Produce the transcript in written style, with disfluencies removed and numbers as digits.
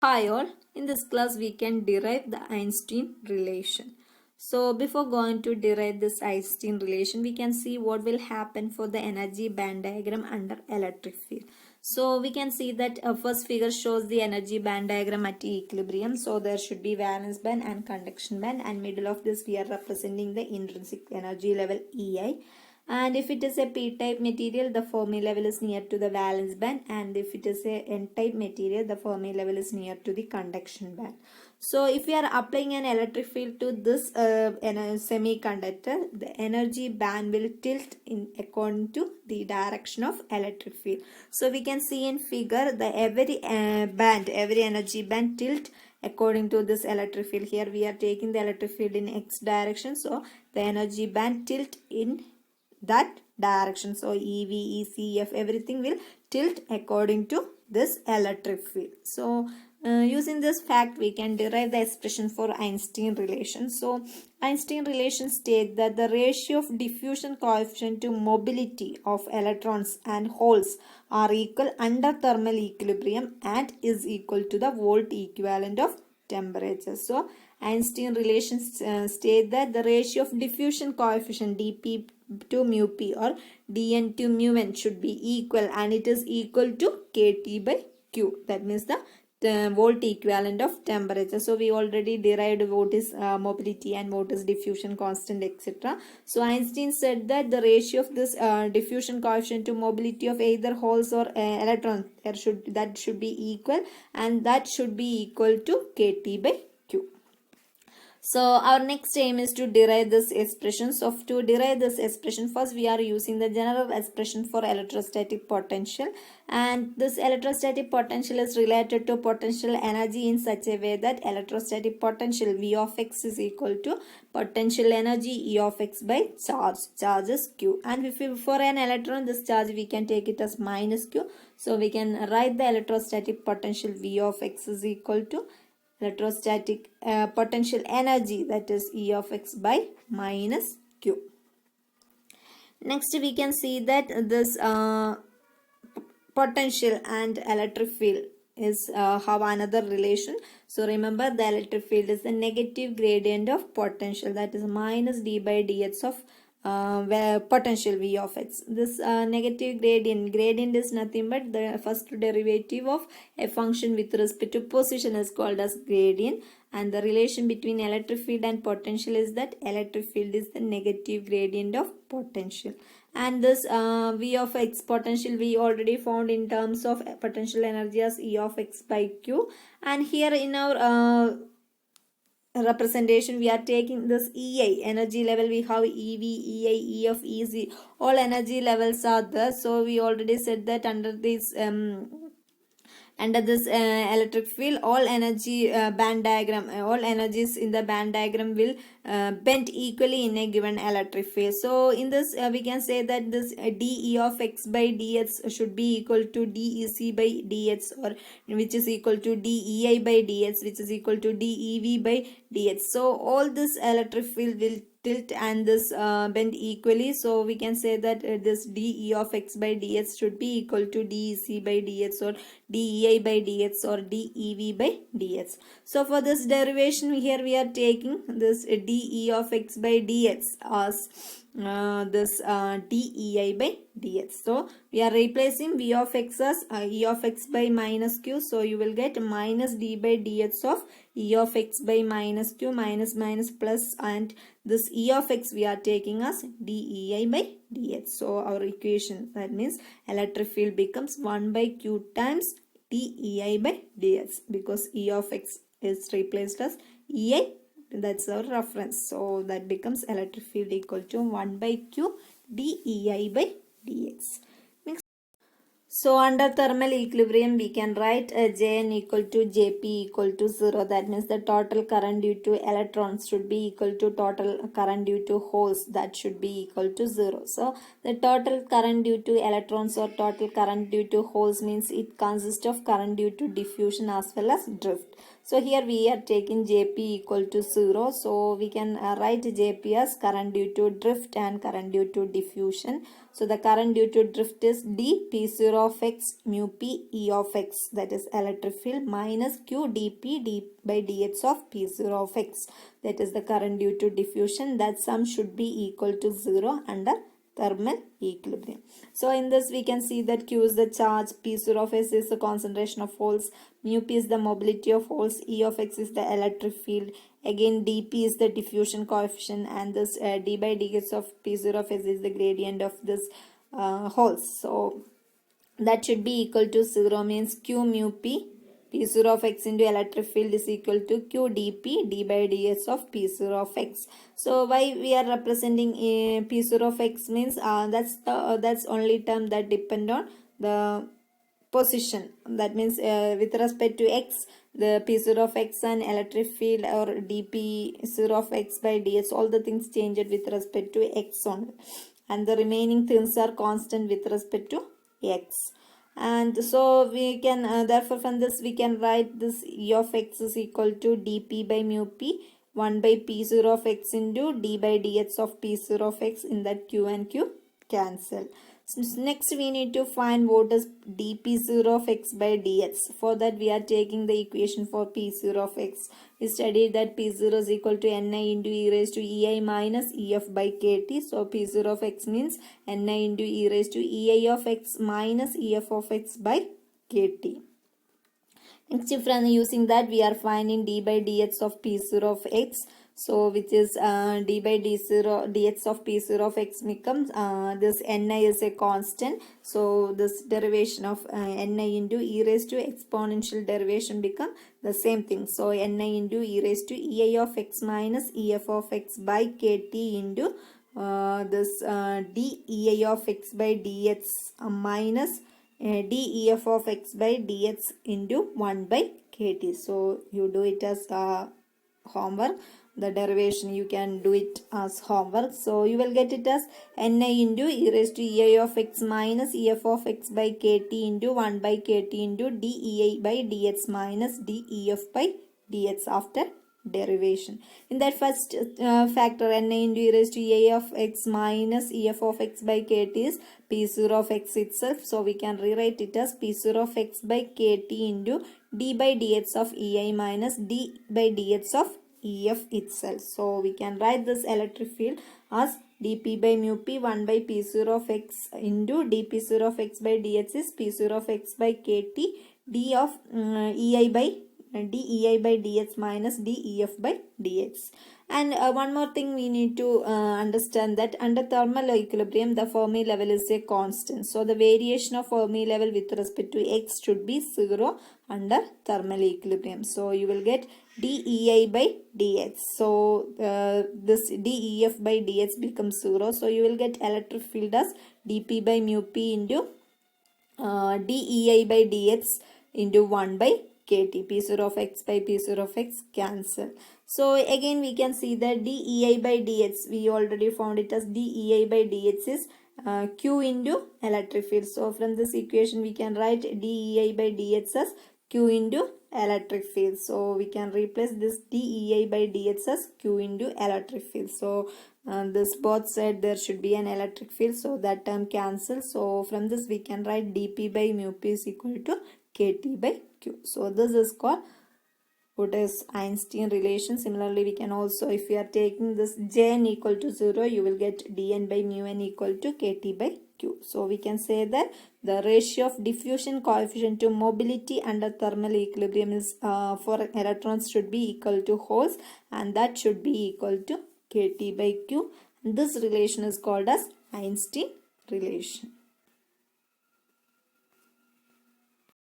Hi all, in this class we can derive the Einstein relation. So before going to derive this Einstein relation, we can see what will happen for the energy band diagram under electric field. So we can see that first figure shows the energy band diagram at equilibrium. So there should be valence band and conduction band, and middle of this we are representing the intrinsic energy level EI. And if it is a p-type material, the Fermi level is near to the valence band, and if it is a n-type material, the Fermi level is near to the conduction band. So if we are applying an electric field to this semiconductor, the energy band will tilt in according to the direction of electric field. So we can see in figure the every energy band tilt according to this electric field. Here we are taking the electric field in x direction, so the energy band tilt in that direction. So EV, ECF, everything will tilt according to this electric field. So using this fact, we can derive the expression for Einstein relation. So Einstein relation states that the ratio of diffusion coefficient to mobility of electrons and holes are equal under thermal equilibrium and is equal to the volt equivalent of temperature. So Einstein relations state that the ratio of diffusion coefficient dP to mu p or dn to mu n should be equal, and it is equal to kT by Q. That means the volt equivalent of temperature. So we already derived what is mobility and what is diffusion constant, etc. So Einstein said that the ratio of this diffusion coefficient to mobility of either holes or electrons that should be equal, and that should be equal to kT by Q. So our next aim is to derive this expression. So to derive this expression, first we are using the general expression for electrostatic potential, and this electrostatic potential is related to potential energy in such a way that electrostatic potential V of x is equal to potential energy E of x by charge is Q. And if we, for an electron, this charge we can take it as minus Q. So we can write the electrostatic potential V of x is equal to electrostatic potential energy, that is E of x by minus Q. Next we can see that this potential and electric field is have another relation. So remember, the electric field is the negative gradient of potential, that is minus d by dx of where potential V of x. This negative gradient is nothing but the first derivative of a function with respect to position is called as gradient, and the relation between electric field and potential is that electric field is the negative gradient of potential. And this V of x potential we already found in terms of potential energy as E of x by Q, and here in our representation we are taking this EI energy level. We have EV, EI, E of EZ, all energy levels are there. So we already said that under this electric field, all energy band diagram, all energies in the band diagram will bend equally in a given electric field. So in this we can say that this dE of x by dx should be equal to dEc by dx, or which is equal to dEi by dx, which is equal to dEv by dx. So all this electric field will tilt and this bend equally. So we can say that this dE of x by dx should be equal to dEc by dx, or dEi by dx, or dEv by dx. So for this derivation here we are taking this dE of x by dx as this dEi by dx. So we are replacing V of x as E of x by minus Q. So you will get minus d by dx of E of x by minus Q, minus minus plus, and this E of x we are taking as dEi by dx. So our equation, that means electric field becomes 1 by Q times dEi by dx, because E of x is replaced as EI. That's our reference. So that becomes electric field equal to 1 by Q dEi by dx. So under thermal equilibrium we can write Jn equal to Jp equal to 0. That means the total current due to electrons should be equal to total current due to holes, that should be equal to 0. So the total current due to electrons or total current due to holes means it consists of current due to diffusion as well as drift. So here we are taking Jp equal to 0. So we can write Jp as current due to drift and current due to diffusion. So the current due to drift is d p0 of x mu p e of x, that is electric field, minus q dp d by dx of p0 of x, that is the current due to diffusion. That sum should be equal to 0 under thermal equilibrium. So in this we can see that Q is the charge, P0 of S is the concentration of holes, mu P is the mobility of holes, E of X is the electric field, again dP is the diffusion coefficient, and this d by dx of P0 of S is the gradient of this holes. So that should be equal to 0, means Q mu P, P0 of x into electric field is equal to Q dP d by dx of P0 of x. So why we are representing P0 of x means that's only term that depend on the position. That means with respect to x, the P0 of x and electric field or dP0 of x by dx, all the things changed with respect to x only, and the remaining things are constant with respect to x. And so we can therefore from this we can write this E of x is equal to dP by mu p 1 by P0 of x into d by dx of P0 of x, in that q and q cancel. So next we need to find what is dP0 of x by dx. For that we are taking the equation for P0 of x. We studied that P0 is equal to Ni into e raised to Ei minus Ef by Kt. So P0 of x means Ni into e raised to Ei of x minus Ef of x by Kt. Next, from using that we are finding d by dx of P0 of x. So which is d by d0 dx of P0 of x becomes this Ni is a constant. So this derivation of Ni into e raised to exponential derivation become the same thing. So Ni into e raised to Ei of x minus Ef of x by Kt into this dEi of x by dx minus dEf of x by dx into 1 by kt. So you do it as homework. The derivation you can do it as homework. So you will get it as Ni into e raised to Ei of x minus Ef of x by kt into 1 by kt into dEi by dx minus dEf by dx after derivation. In that first factor, Ni into e raised to Ei of x minus Ef of x by kt is P0 of x itself. So we can rewrite it as P0 of x by kt into d by dx of Ei minus d by dx of Ef itself. So we can write this electric field as dP by mu p 1 by P0 of x into dP0 of x by dx is P0 of x by kt d of Ei by dEi by dx minus dEf by dx. And one more thing we need to understand that under thermal equilibrium the Fermi level is a constant. So the variation of Fermi level with respect to x should be 0 under thermal equilibrium. So you will get dEi by dx. So this dEf by dx becomes 0. So you will get electric field as dP by mu p into dEi by dx into 1 by kt. P0 of x by P0 of x cancel. So again we can see that dEi by dx, we already found it as dEi by dx is q into electric field. So from this equation we can write dEi by dx as q into electric field. So we can replace this dEi by dx as q into electric field. So this both side there should be an electric field, so that term cancels. So from this we can write dP by mu p is equal to kt by q. So this is called what is Einstein relation. Similarly we can also, if we are taking this Jn equal to 0, you will get dn by mu n equal to kt by q. So we can say that the ratio of diffusion coefficient to mobility under thermal equilibrium is for electrons should be equal to holes, and that should be equal to kt by q. This relation is called as Einstein relation.